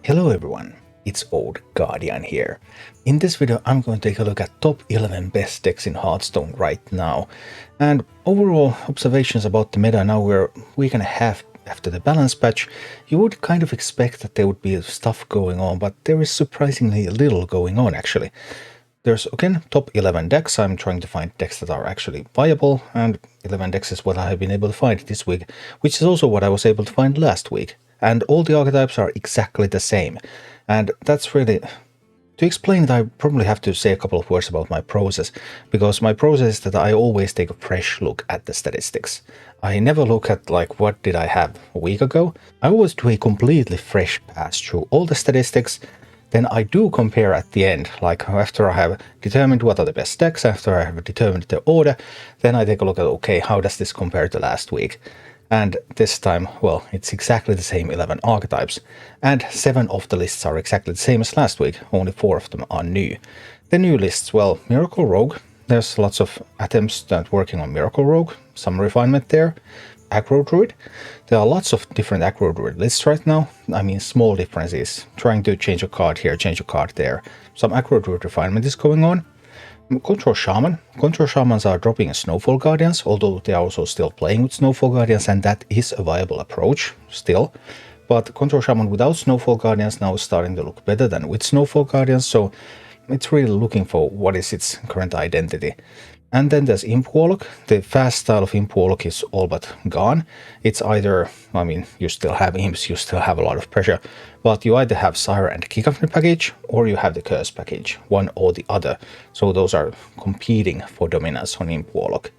Hello everyone, it's Old Guardian here. In this video I'm going to take a look at top 11 best decks in Hearthstone right now. And overall observations about the meta now we're a week and a half after the balance patch. You would kind of expect that there would be stuff going on, but there is surprisingly little going on actually. There's again top 11 decks. I'm trying to find decks that are actually viable, and 11 decks is what I have been able to find this week, which is also what I was able to find last week. And all the archetypes are exactly the same. And that's really... To explain it, I probably have to say a couple of words about my process, because my process is that I always take a fresh look at the statistics. I never look at like what did I have a week ago. I always do a completely fresh pass through all the statistics. Then I do compare at the end, like after I have determined what are the best decks, after I have determined the order, then I take a look at, okay, how does this compare to last week? And this time, well, it's exactly the same 11 archetypes, and 7 of the lists are exactly the same as last week, only 4 of them are new. The new lists, well, Miracle Rogue, there's lots of attempts at working on Miracle Rogue, some refinement there. Aggro Druid, there are lots of different Aggro Druid lists right now. I mean, small differences, trying to change a card here, change a card there. Some Aggro Druid refinement is going on. Control Shaman. Control Shamans are dropping Snowfall Guardians, although they are also still playing with Snowfall Guardians, and that is a viable approach still. But Control Shaman without Snowfall Guardians now is starting to look better than with Snowfall Guardians, so it's really looking for what is its current identity. And then there's Imp Warlock. The fast style of Imp Warlock is all but gone. It's either, I mean, you still have Imps, you still have a lot of pressure, but you either have Sire and Cacophony package, or you have the Curse package, one or the other. So those are competing for dominance on Imp Warlock.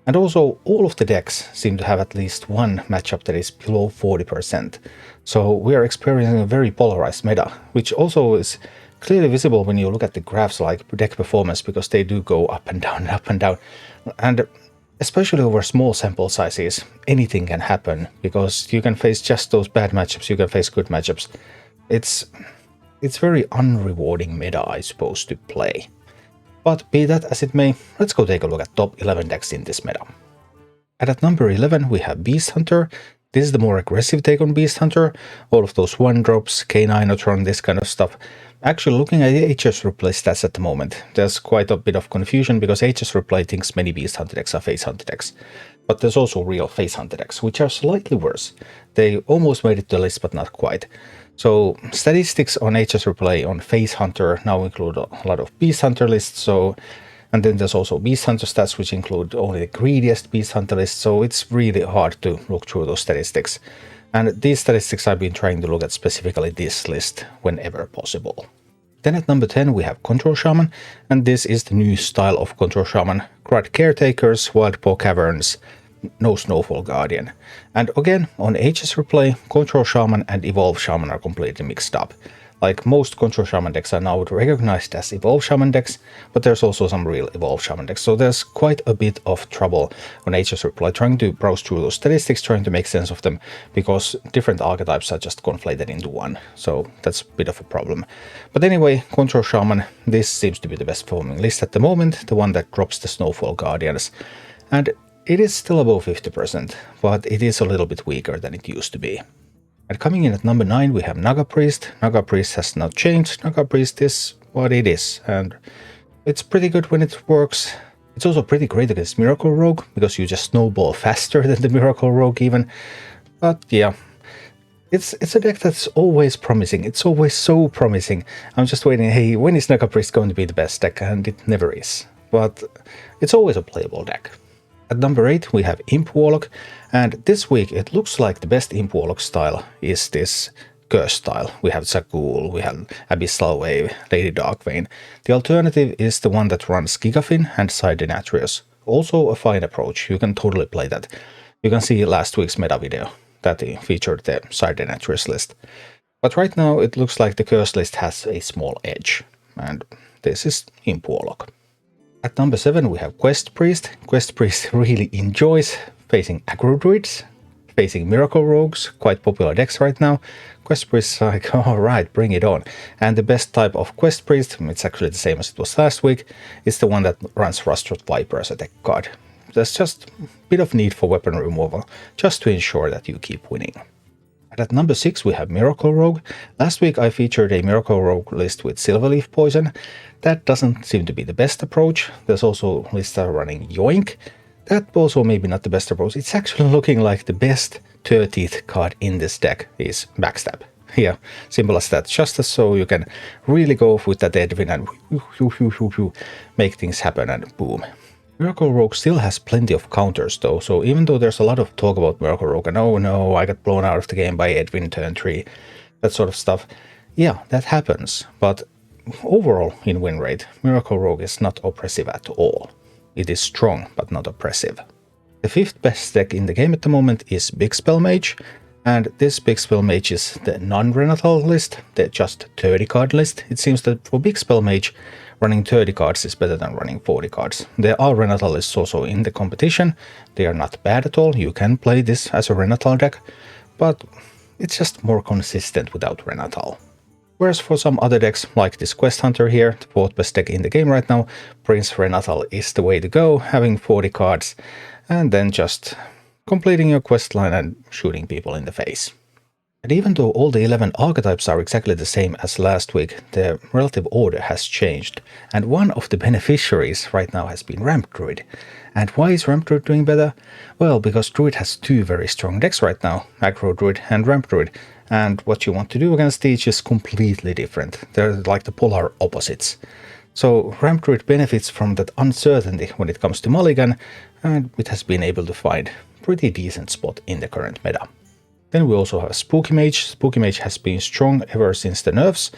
And also, all of the decks seem to have at least one matchup that is below 40%. So we are experiencing a very polarized meta, which also is clearly visible when you look at the graphs like deck performance, because they do go up and down and up and down. And especially over small sample sizes, anything can happen, because you can face just those bad matchups, you can face good matchups. It's very unrewarding meta, I suppose, to play. But be that as it may, let's go take a look at top 11 decks in this meta. And at number 11 we have Beast Hunter. This is the more aggressive take on Beast Hunter. All of those 1-drops, K9-Otron, this kind of stuff. Actually, looking at the HS Replay stats at the moment, there's quite a bit of confusion, because HS Replay thinks many Beast Hunter decks are Face Hunter decks. But there's also real Face Hunter decks, which are slightly worse. They almost made it to the list, but not quite. So statistics on HS Replay on Face Hunter now include a lot of Beast Hunter lists, and then there's also Beast Hunter stats, which include only the greediest Beast Hunter lists, so it's really hard to look through those statistics. And these statistics I've been trying to look at specifically this list whenever possible. Then at number 10 we have Control Shaman, and this is the new style of Control Shaman. Grad Caretakers, Wild Paw Caverns, no Snowfall Guardian. And again, on HS Replay, Control Shaman and Evolve Shaman are completely mixed up. Like, most Control Shaman decks are now recognized as Evolve Shaman decks, but there's also some real Evolve Shaman decks, so there's quite a bit of trouble on HS Replay trying to browse through those statistics, trying to make sense of them, because different archetypes are just conflated into one, so that's a bit of a problem. But anyway, Control Shaman, this seems to be the best performing list at the moment, the one that drops the Snowfall Guardians, and it is still above 50%, but it is a little bit weaker than it used to be. And coming in at number 9 we have Naga Priest. Naga Priest has not changed. Naga Priest is what it is, and it's pretty good when it works. It's also pretty great against Miracle Rogue, because you just snowball faster than the Miracle Rogue even. But yeah, it's a deck that's always promising. It's always so promising. I'm just waiting, hey, when is Naga Priest going to be the best deck? And it never is. But it's always a playable deck. At number 8 we have Imp Warlock, and this week it looks like the best Imp Warlock style is this Curse style. We have Zagool, we have Abyssal Wave, Lady Darkvein. The alternative is the one that runs Gigafin and Side Nathrius. Also a fine approach, you can totally play that. You can see last week's meta video that featured the Side Nathrius list. But right now it looks like the Curse list has a small edge, and this is Imp Warlock. At number 7 we have Quest Priest. Quest Priest really enjoys facing Aggro Druids, facing Miracle Rogues, quite popular decks right now. Quest Priest is like, alright, bring it on. And the best type of Quest Priest, it's actually the same as it was last week, is the one that runs Rustrot Viper as a deck card. There's just a bit of need for weapon removal, just to ensure that you keep winning. And at number 6 we have Miracle Rogue. Last week I featured a Miracle Rogue list with Silverleaf Poison. That doesn't seem to be the best approach. There's also lists that are running Yoink. That also maybe not the best approach. It's actually looking like the best 30th card in this deck is Backstab. Yeah, simple as that. Just so you can really go with that Edwin and make things happen and boom. Miracle Rogue still has plenty of counters though, so even though there's a lot of talk about Miracle Rogue and oh no, I got blown out of the game by Edwin turn 3, that sort of stuff, yeah, that happens. But overall in win rate, Miracle Rogue is not oppressive at all. It is strong, but not oppressive. The 5th best deck in the game at the moment is Big Spell Mage, and this Big Spell Mage is the non-Renatal list, the just 30 card list. It seems that for Big Spell Mage, running 30 cards is better than running 40 cards. There are Renatal lists also in the competition. They are not bad at all. You can play this as a Renatal deck, but it's just more consistent without Renatal. Whereas for some other decks, like this Quest Hunter here, the 4th best deck in the game right now, Prince Renatal is the way to go, having 40 cards, and then just completing your quest line and shooting people in the face. And even though all the 11 archetypes are exactly the same as last week, the relative order has changed, and one of the beneficiaries right now has been Ramp Druid. And why is Ramp Druid doing better? Well, because Druid has 2 very strong decks right now, Aggro Druid and Ramp Druid, and what you want to do against each is completely different. They're like the polar opposites. So Ramp Druid benefits from that uncertainty when it comes to mulligan, and it has been able to find a pretty decent spot in the current meta. Then we also have Spooky Mage. Spooky Mage has been strong ever since the nerfs.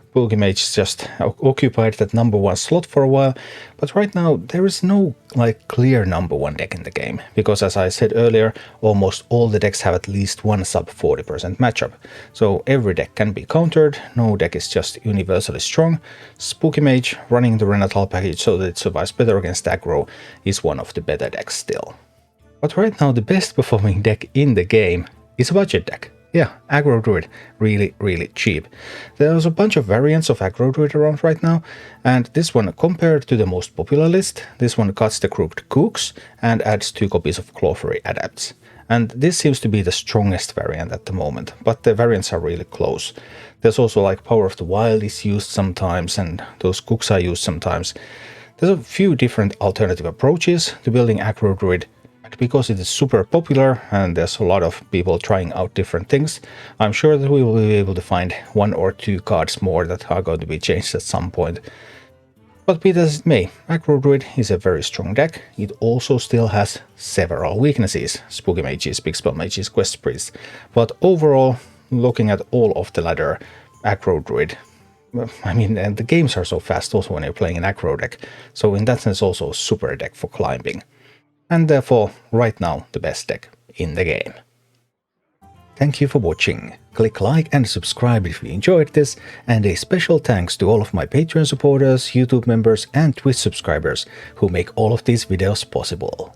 Spooky Mage just occupied that number 1 slot for a while, but right now there is no clear number 1 deck in the game, because as I said earlier, almost all the decks have at least one sub 40% matchup. So every deck can be countered, no deck is just universally strong. Spooky Mage running the Renatal package so that it survives better against aggro is one of the better decks still. But right now the best performing deck in the game is a budget deck. Yeah, Aggro Druid, really cheap. There's a bunch of variants of Aggro Druid around right now, and this one, compared to the most popular list, this one cuts the crooked kooks and adds 2 copies of Clawfury Adepts. And this seems to be the strongest variant at the moment, but the variants are really close. There's also Power of the Wild is used sometimes, and those kooks are used sometimes. There's a few different alternative approaches to building Aggro Druid. Because it is super popular and there's a lot of people trying out different things, I'm sure that we will be able to find 1 or 2 cards more that are going to be changed at some point. But be that as it may, Aggro Druid is a very strong deck. It also still has several weaknesses, Spooky Mages, Big Spell Mages, Quest Priests, but overall, looking at all of the ladder, Aggro Druid, I mean, and the games are so fast also when you're playing an aggro deck, so in that sense also a super deck for climbing. And therefore, right now, the best deck in the game. Thank you for watching. Click like and subscribe if you enjoyed this, and a special thanks to all of my Patreon supporters, YouTube members and Twitch subscribers who make all of these videos possible.